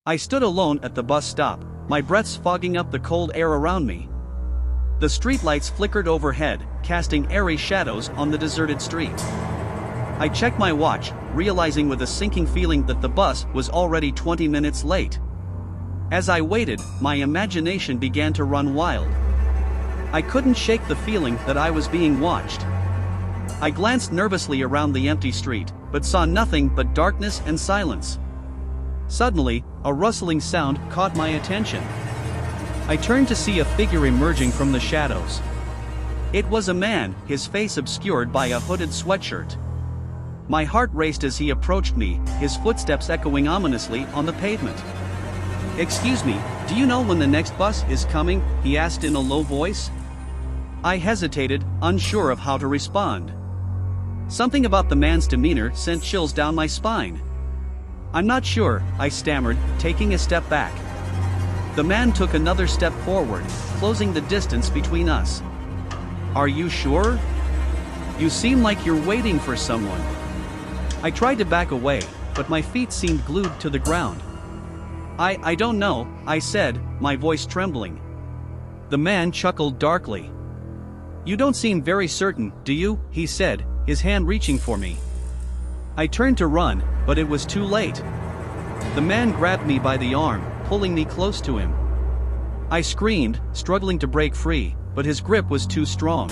I stood alone at the bus stop, my breaths fogging up the cold air around me. The streetlights flickered overhead, casting airy shadows on the deserted street. I checked my watch, realizing with a sinking feeling that the bus was already 20 minutes late. As I waited, my imagination began to run wild. I couldn't shake the feeling that I was being watched. I glanced nervously around the empty street, but saw nothing but darkness and silence. Suddenly, a rustling sound caught my attention. I turned to see a figure emerging from the shadows. It was a man, his face obscured by a hooded sweatshirt. My heart raced as he approached me, his footsteps echoing ominously on the pavement. "Excuse me, do you know when the next bus is coming?" he asked in a low voice. I hesitated, unsure of how to respond. Something about the man's demeanor sent chills down my spine. "I'm not sure," I stammered, taking a step back. The man took another step forward, closing the distance between us. "Are you sure? You seem like you're waiting for someone." I tried to back away, but my feet seemed glued to the ground. I don't know," I said, my voice trembling. The man chuckled darkly. "You don't seem very certain, do you?" he said, his hand reaching for me. I turned to run, but it was too late. The man grabbed me by the arm, pulling me close to him. I screamed, struggling to break free, but his grip was too strong.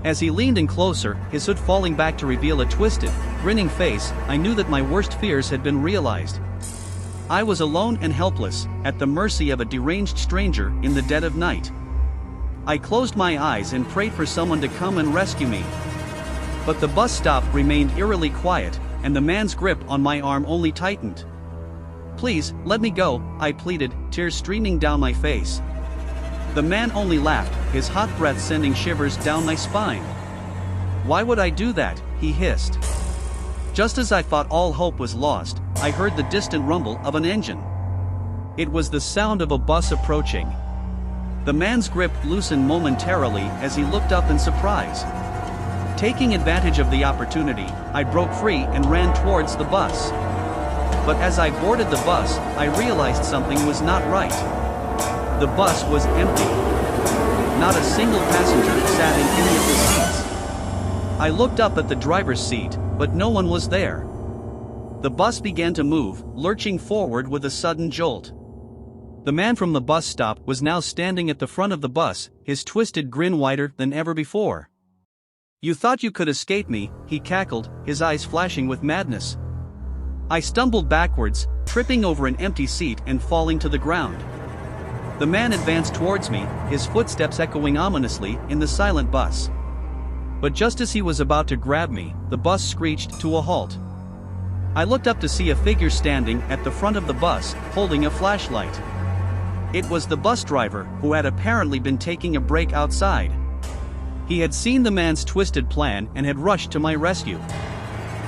As he leaned in closer, his hood falling back to reveal a twisted, grinning face, I knew that my worst fears had been realized. I was alone and helpless, at the mercy of a deranged stranger in the dead of night. I closed my eyes and prayed for someone to come and rescue me. But the bus stop remained eerily quiet, and the man's grip on my arm only tightened. "Please, let me go," I pleaded, tears streaming down my face. The man only laughed, his hot breath sending shivers down my spine. "Why would I do that?" he hissed. Just as I thought all hope was lost, I heard the distant rumble of an engine. It was the sound of a bus approaching. The man's grip loosened momentarily as he looked up in surprise. Taking advantage of the opportunity, I broke free and ran towards the bus. But as I boarded the bus, I realized something was not right. The bus was empty. Not a single passenger sat in any of the seats. I looked up at the driver's seat, but no one was there. The bus began to move, lurching forward with a sudden jolt. The man from the bus stop was now standing at the front of the bus, his twisted grin wider than ever before. "You thought you could escape me," he cackled, his eyes flashing with madness. I stumbled backwards, tripping over an empty seat and falling to the ground. The man advanced towards me, his footsteps echoing ominously in the silent bus. But just as he was about to grab me, the bus screeched to a halt. I looked up to see a figure standing at the front of the bus, holding a flashlight. It was the bus driver, who had apparently been taking a break outside. He had seen the man's twisted plan and had rushed to my rescue.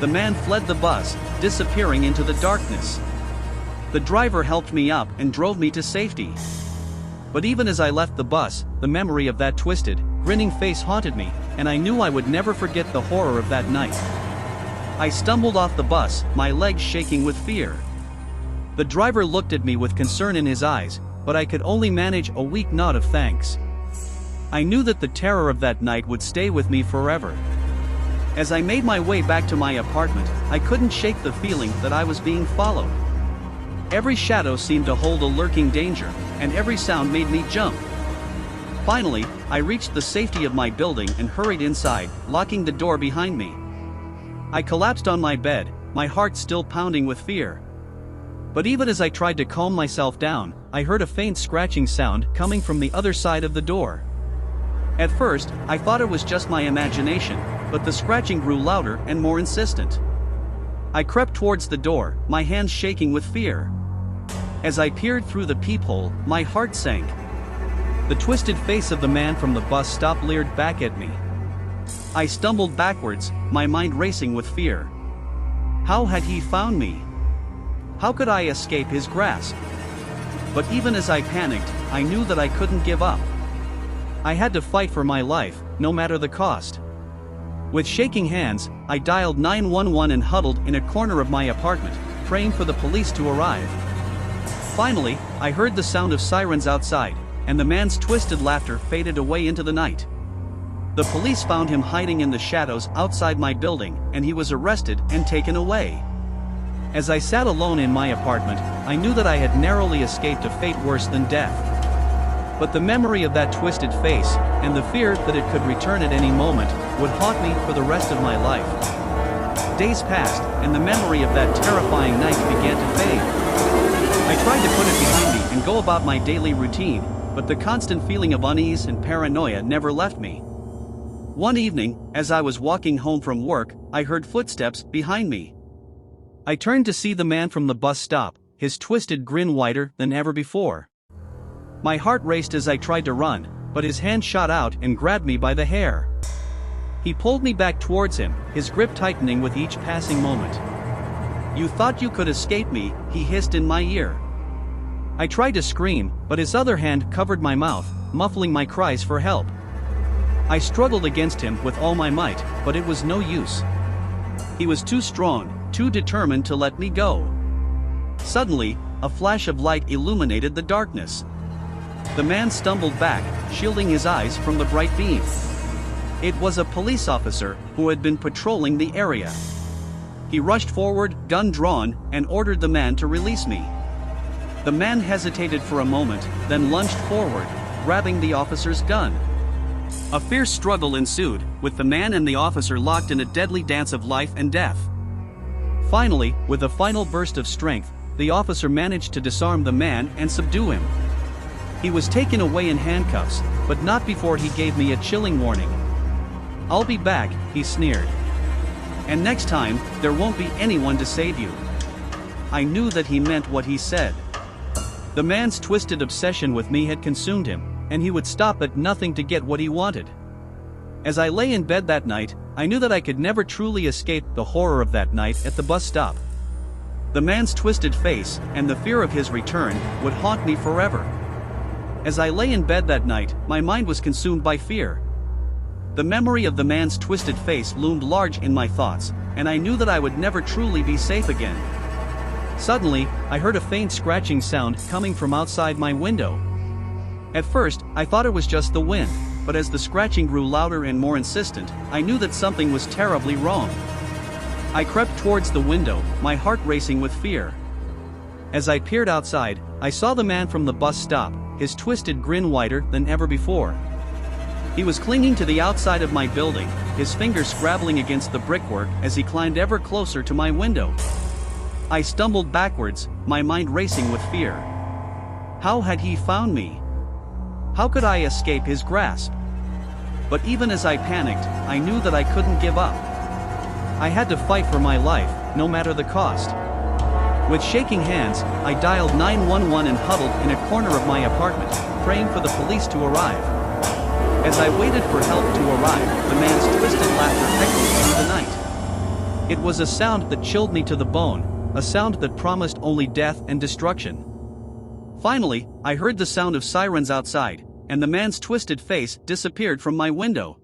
The man fled the bus, disappearing into the darkness. The driver helped me up and drove me to safety. But even as I left the bus, the memory of that twisted, grinning face haunted me, and I knew I would never forget the horror of that night. I stumbled off the bus, my legs shaking with fear. The driver looked at me with concern in his eyes, but I could only manage a weak nod of thanks. I knew that the terror of that night would stay with me forever. As I made my way back to my apartment, I couldn't shake the feeling that I was being followed. Every shadow seemed to hold a lurking danger, and every sound made me jump. Finally, I reached the safety of my building and hurried inside, locking the door behind me. I collapsed on my bed, my heart still pounding with fear. But even as I tried to calm myself down, I heard a faint scratching sound coming from the other side of the door. At first, I thought it was just my imagination, but the scratching grew louder and more insistent. I crept towards the door, my hands shaking with fear. As I peered through the peephole, my heart sank. The twisted face of the man from the bus stop leered back at me. I stumbled backwards, my mind racing with fear. How had he found me? How could I escape his grasp? But even as I panicked, I knew that I couldn't give up. I had to fight for my life, no matter the cost. With shaking hands, I dialed 911 and huddled in a corner of my apartment, praying for the police to arrive. Finally, I heard the sound of sirens outside, and the man's twisted laughter faded away into the night. The police found him hiding in the shadows outside my building, and he was arrested and taken away. As I sat alone in my apartment, I knew that I had narrowly escaped a fate worse than death. But the memory of that twisted face, and the fear that it could return at any moment, would haunt me for the rest of my life. Days passed, and the memory of that terrifying night began to fade. I tried to put it behind me and go about my daily routine, but the constant feeling of unease and paranoia never left me. One evening, as I was walking home from work, I heard footsteps behind me. I turned to see the man from the bus stop, his twisted grin wider than ever before. My heart raced as I tried to run, but his hand shot out and grabbed me by the hair. He pulled me back towards him, his grip tightening with each passing moment. "You thought you could escape me," he hissed in my ear. I tried to scream, but his other hand covered my mouth, muffling my cries for help. I struggled against him with all my might, but it was no use. He was too strong, too determined to let me go. Suddenly, a flash of light illuminated the darkness. The man stumbled back, shielding his eyes from the bright beam. It was a police officer who had been patrolling the area. He rushed forward, gun drawn, and ordered the man to release me. The man hesitated for a moment, then lunged forward, grabbing the officer's gun. A fierce struggle ensued, with the man and the officer locked in a deadly dance of life and death. Finally, with a final burst of strength, the officer managed to disarm the man and subdue him. He was taken away in handcuffs, but not before he gave me a chilling warning. "I'll be back," he sneered. "And next time, there won't be anyone to save you." I knew that he meant what he said. The man's twisted obsession with me had consumed him, and he would stop at nothing to get what he wanted. As I lay in bed that night, I knew that I could never truly escape the horror of that night at the bus stop. The man's twisted face, and the fear of his return, would haunt me forever. As I lay in bed that night, my mind was consumed by fear. The memory of the man's twisted face loomed large in my thoughts, and I knew that I would never truly be safe again. Suddenly, I heard a faint scratching sound coming from outside my window. At first, I thought it was just the wind, but as the scratching grew louder and more insistent, I knew that something was terribly wrong. I crept towards the window, my heart racing with fear. As I peered outside, I saw the man from the bus stop, his twisted grin wider than ever before. He was clinging to the outside of my building, his fingers scrabbling against the brickwork as he climbed ever closer to my window. I stumbled backwards, my mind racing with fear. How had he found me? How could I escape his grasp? But even as I panicked, I knew that I couldn't give up. I had to fight for my life, no matter the cost. With shaking hands, I dialed 911 and huddled in a corner of my apartment, praying for the police to arrive. As I waited for help to arrive, the man's twisted laughter echoed through the night. It was a sound that chilled me to the bone, a sound that promised only death and destruction. Finally, I heard the sound of sirens outside, and the man's twisted face disappeared from my window.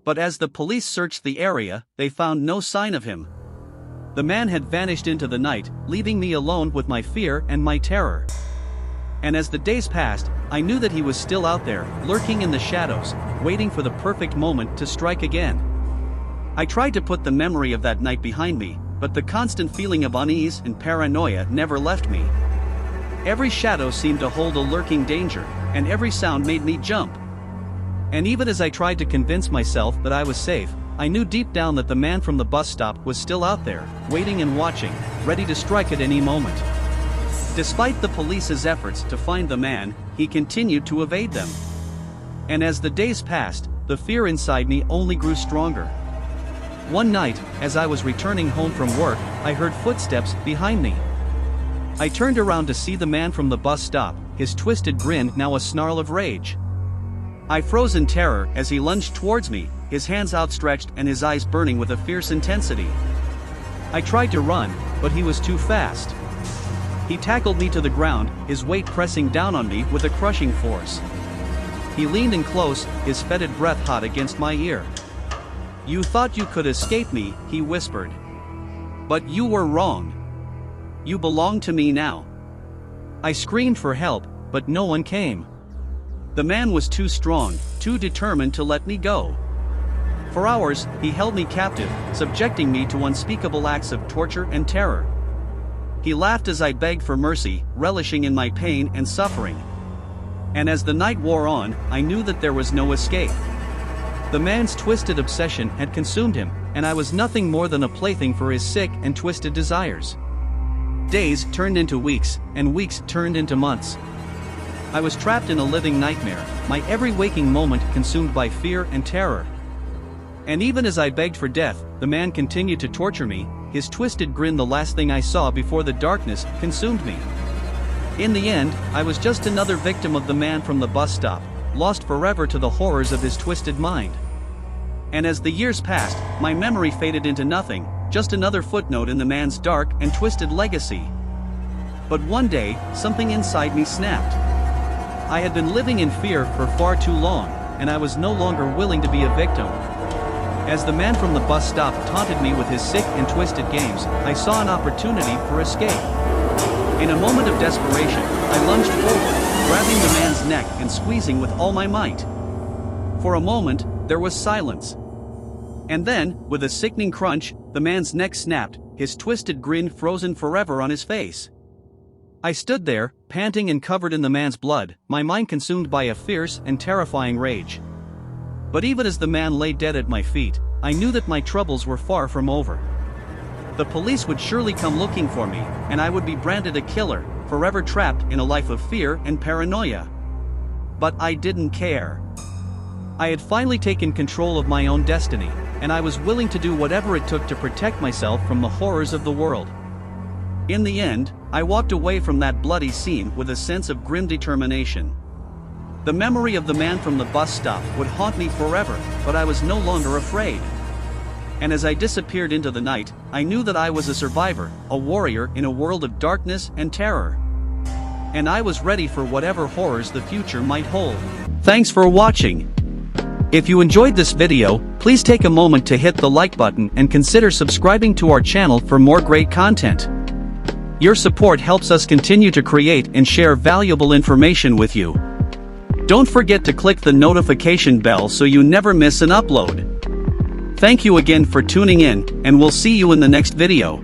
But as the police searched the area, they found no sign of him. The man had vanished into the night, leaving me alone with my fear and my terror. And as the days passed, I knew that he was still out there, lurking in the shadows, waiting for the perfect moment to strike again. I tried to put the memory of that night behind me, but the constant feeling of unease and paranoia never left me. Every shadow seemed to hold a lurking danger, and every sound made me jump. And even as I tried to convince myself that I was safe, I knew deep down that the man from the bus stop was still out there, waiting and watching, ready to strike at any moment. Despite the police's efforts to find the man, he continued to evade them. And as the days passed, the fear inside me only grew stronger. One night, as I was returning home from work, I heard footsteps behind me. I turned around to see the man from the bus stop, his twisted grin now a snarl of rage. I froze in terror as he lunged towards me, his hands outstretched and his eyes burning with a fierce intensity. I tried to run, but he was too fast. He tackled me to the ground, his weight pressing down on me with a crushing force. He leaned in close, his fetid breath hot against my ear. "You thought you could escape me," he whispered. "But you were wrong. You belong to me now." I screamed for help, but no one came. The man was too strong, too determined to let me go. For hours, he held me captive, subjecting me to unspeakable acts of torture and terror. He laughed as I begged for mercy, relishing in my pain and suffering. And as the night wore on, I knew that there was no escape. The man's twisted obsession had consumed him, and I was nothing more than a plaything for his sick and twisted desires. Days turned into weeks, and weeks turned into months. I was trapped in a living nightmare, my every waking moment consumed by fear and terror. And even as I begged for death, the man continued to torture me, his twisted grin the last thing I saw before the darkness consumed me. In the end, I was just another victim of the man from the bus stop, lost forever to the horrors of his twisted mind. And as the years passed, my memory faded into nothing, just another footnote in the man's dark and twisted legacy. But one day, something inside me snapped. I had been living in fear for far too long, and I was no longer willing to be a victim. As the man from the bus stop taunted me with his sick and twisted games, I saw an opportunity for escape. In a moment of desperation, I lunged forward, grabbing the man's neck and squeezing with all my might. For a moment, there was silence. And then, with a sickening crunch, the man's neck snapped, his twisted grin frozen forever on his face. I stood there, panting and covered in the man's blood, my mind consumed by a fierce and terrifying rage. But even as the man lay dead at my feet, I knew that my troubles were far from over. The police would surely come looking for me, and I would be branded a killer, forever trapped in a life of fear and paranoia. But I didn't care. I had finally taken control of my own destiny, and I was willing to do whatever it took to protect myself from the horrors of the world. In the end, I walked away from that bloody scene with a sense of grim determination. The memory of the man from the bus stop would haunt me forever, but I was no longer afraid. And as I disappeared into the night, I knew that I was a survivor, a warrior in a world of darkness and terror. And I was ready for whatever horrors the future might hold. Thanks for watching. If you enjoyed this video, please take a moment to hit the like button and consider subscribing to our channel for more great content. Your support helps us continue to create and share valuable information with you. Don't forget to click the notification bell so you never miss an upload. Thank you again for tuning in, and we'll see you in the next video.